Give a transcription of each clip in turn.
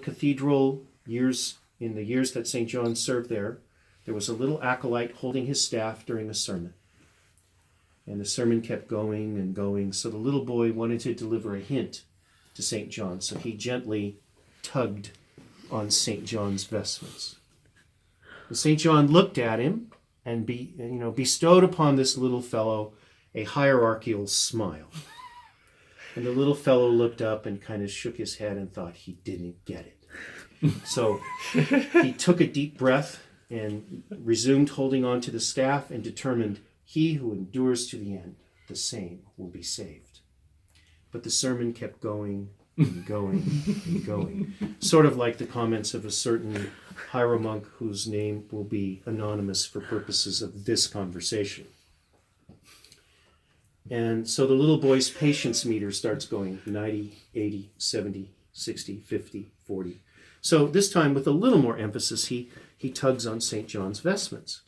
cathedral, in the years that St. John served there was a little acolyte holding his staff during a sermon. And the sermon kept going and going, so the little boy wanted to deliver a hint to St. John, so he gently tugged on St. John's vestments. And St. John looked at him and bestowed upon this little fellow a hierarchical smile. And the little fellow looked up and kind of shook his head and thought he didn't get it. So he took a deep breath and resumed holding on to the staff and determined, he who endures to the end, the same will be saved. But the sermon kept going and going and going. Sort of like the comments of a certain hieromonk whose name will be anonymous for purposes of this conversation. And so the little boy's patience meter starts going 90, 80, 70, 60, 50, 40. So this time, with a little more emphasis, he tugs on St. John's vestments.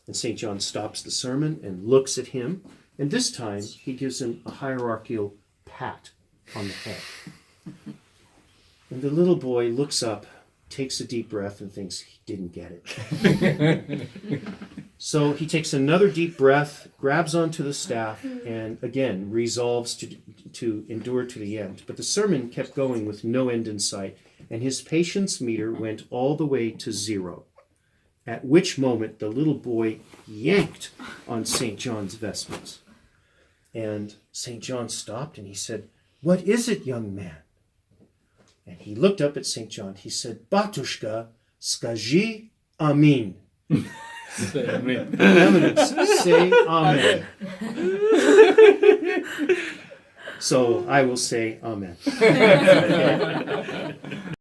And St. John stops the sermon and looks at him. And this time, he gives him a hierarchical pat on the head. And the little boy looks up, takes a deep breath, and thinks he didn't get it. So he takes another deep breath, grabs onto the staff, and again resolves to endure to the end. But the sermon kept going with no end in sight, and his patience meter went all the way to 0. At which moment the little boy yanked on St. John's vestments. And St. John stopped and he said, "What is it, young man?" And he looked up at St. John. He said, "Batushka, skaji amin." Say amen. Eminence, say amen. So I will say amen.